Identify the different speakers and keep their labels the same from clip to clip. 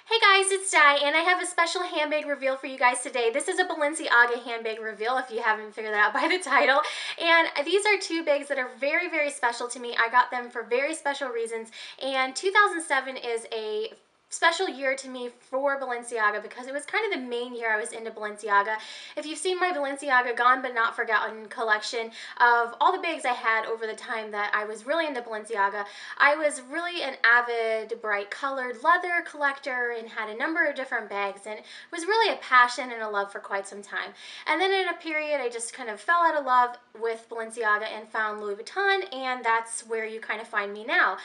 Speaker 1: Hey guys, it's Di, and I have a special handbag reveal for you guys today. This is a Balenciaga handbag reveal, if you haven't figured that out by the title. And these are two bags that are very, very special to me. I got them for very special reasons, and 2007 is a special year to me for Balenciaga because it was kind of the main year I was into Balenciaga. If you've seen my Balenciaga Gone But Not Forgotten collection of all the bags I had over the time that I was really into Balenciaga, I was really an avid bright colored leather collector and had a number of different bags, and it was really a passion and a love for quite some time. And then in a period I just kind of fell out of love with Balenciaga and found Louis Vuitton, and that's where you kind of find me now.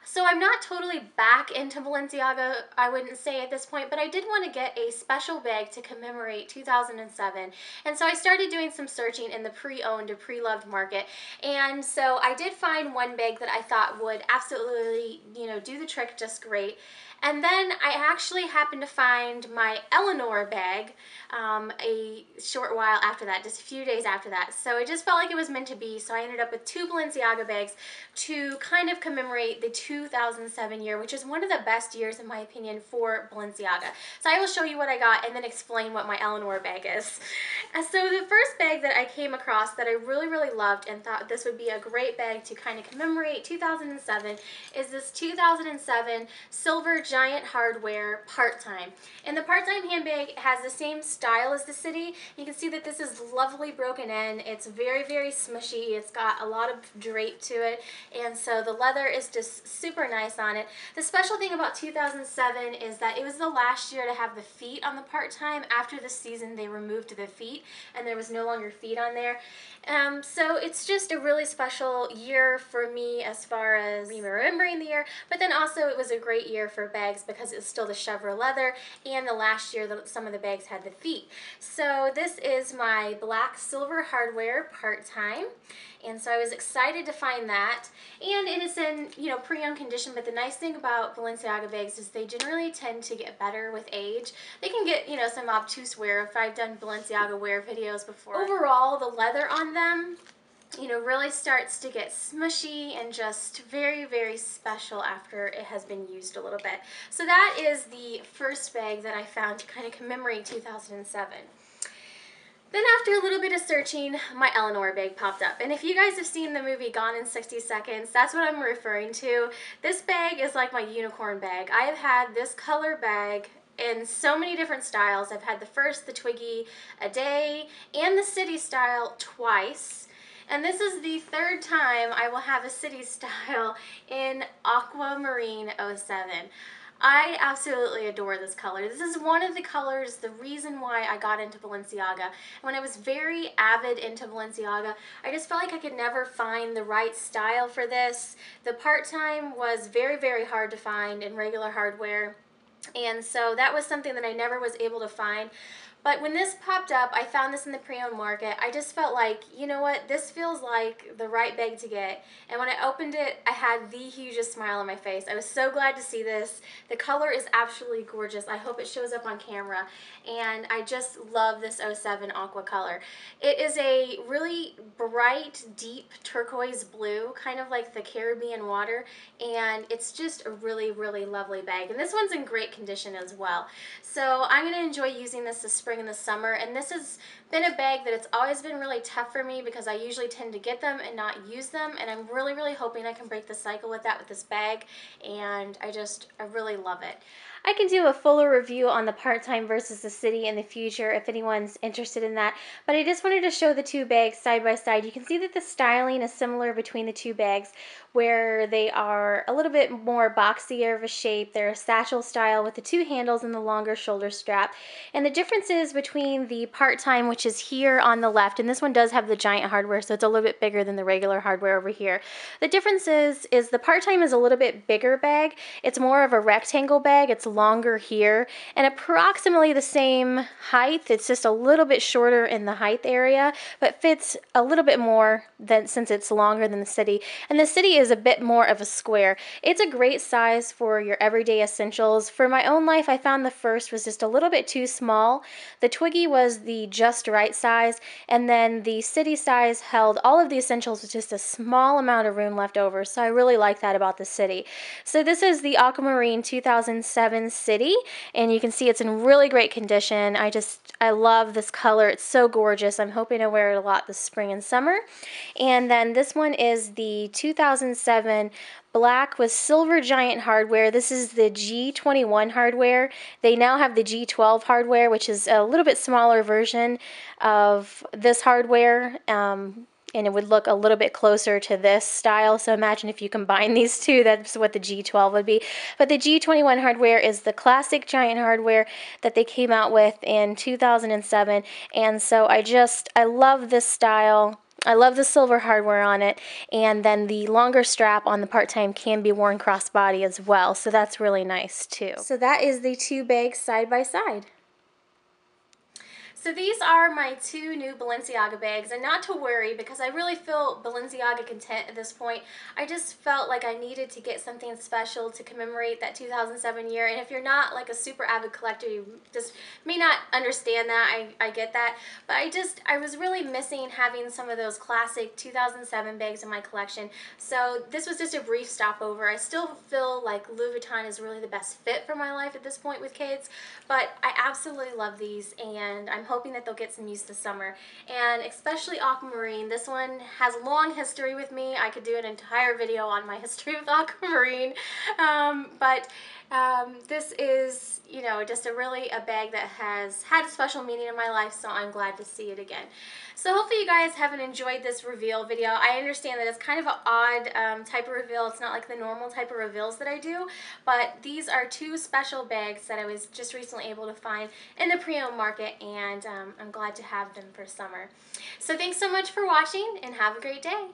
Speaker 1: So I'm not totally back into Balenciaga, I wouldn't say at this point, but I did want to get a special bag to commemorate 2007. And so I started doing some searching in the pre-owned or pre-loved market. And so I did find one bag that I thought would absolutely, do the trick just great. And then I actually happened to find my Eleanor bag a short while after that, just a few days after that. So it just felt like it was meant to be. So I ended up with two Balenciaga bags to kind of commemorate the 2007 year, which is one of the best years in my opinion for Balenciaga. So I will show you what I got and then explain what my Eleanor bag is. So the first bag that I came across that I really, really loved and thought this would be a great bag to kind of commemorate 2007 is this 2007 silver giant hardware part-time. And the part-time handbag has the same style as the City. You can see that this is lovely broken in. It's very, very smushy. It's got a lot of drape to it, and so the leather is just super nice on it. The special thing about 2007 is that it was the last year to have the feet on the part-time. After the season they removed the feet and there was no longer feet on there. So it's just a really special year for me as far as remembering the year, but then also it was a great year for bags because it's still the chevre leather, and the last year that some of the bags had the feet. So this is my black silver hardware part-time, and so I was excited to find that. And it is in, pre-owned condition, but the nice thing about Balenciaga bags is they generally tend to get better with age. They can get, some obtuse wear if I've done Balenciaga wear videos before. Overall, the leather on them, really starts to get smushy and just very, very special after it has been used a little bit. So that is the first bag that I found to kind of commemorate 2007. Then after a little bit of searching, my Eleanor bag popped up. And if you guys have seen the movie Gone in 60 Seconds, that's what I'm referring to. This bag is like my unicorn bag. I have had this color bag in so many different styles. I've had the Twiggy a day, and the City style twice. And this is the third time I will have a City style in Aquamarine 07. I absolutely adore this color. This is one of the colors, the reason why I got into Balenciaga. When I was very avid into Balenciaga, I just felt like I could never find the right style for this. The part-time was very, very hard to find in regular hardware, and so that was something that I never was able to find. But when this popped up, I found this in the pre-owned market. I just felt like, you know what, this feels like the right bag to get. And when I opened it, I had the hugest smile on my face. I was so glad to see this. The color is absolutely gorgeous. I hope it shows up on camera. And I just love this 07 aqua color. It is a really bright, deep turquoise blue, kind of like the Caribbean water. And it's just a really, really lovely bag. And this one's in great condition as well. So I'm going to enjoy using this spring in the summer, and this has been a bag that it's always been really tough for me because I usually tend to get them and not use them, and I'm really, really hoping I can break the cycle with that with this bag, and I really love it. I can do a fuller review on the part-time versus the City in the future if anyone's interested in that, but I just wanted to show the two bags side by side. You can see that the styling is similar between the two bags, where they are a little bit more boxier of a shape. They're a satchel style with the two handles and the longer shoulder strap. And the differences between the part-time, which is here on the left, and this one does have the giant hardware, so it's a little bit bigger than the regular hardware over here. The difference is the part-time is a little bit bigger bag. It's more of a rectangle bag. It's longer here and approximately the same height. It's just a little bit shorter in the height area, but fits a little bit more than since it's longer than the City. And the City is a bit more of a square. It's a great size for your everyday essentials. For my own life, I found the first was just a little bit too small, The Twiggy was the just right size, and then the City size held all of the essentials with just a small amount of room left over, so I really like that about the City. So this is the Aquamarine 2007 City, and you can see it's in really great condition. I love this color. It's so gorgeous. I'm hoping to wear it a lot this spring and summer. And then this one is the 2007 black with silver giant hardware. This is the G21 hardware. They now have the G12 hardware, which is a little bit smaller version of this hardware. And it would look a little bit closer to this style. So imagine if you combine these two, that's what the G12 would be. But the G21 hardware is the classic giant hardware that they came out with in 2007. And so I love this style. I love the silver hardware on it, and then the longer strap on the part-time can be worn crossbody as well, so that's really nice too. So that is the two bags side by side. So these are my two new Balenciaga bags, and not to worry because I really feel Balenciaga content at this point. I just felt like I needed to get something special to commemorate that 2007 year, and if you're not like a super avid collector, you just may not understand that. I get that, but I was really missing having some of those classic 2007 bags in my collection, so this was just a brief stopover. I still feel like Louis Vuitton is really the best fit for my life at this point with kids, but I absolutely love these, and I'm hoping that they'll get some use this summer. And especially Aquamarine. This one has a long history with me. I could do an entire video on my history with Aquamarine. This is, you know, just a bag that has had a special meaning in my life, so I'm glad to see it again. So hopefully you guys haven't enjoyed this reveal video. I understand that it's kind of an odd type of reveal. It's not like the normal type of reveals that I do, but these are two special bags that I was just recently able to find in the pre-owned market, and I'm glad to have them for summer. So thanks so much for watching, and have a great day.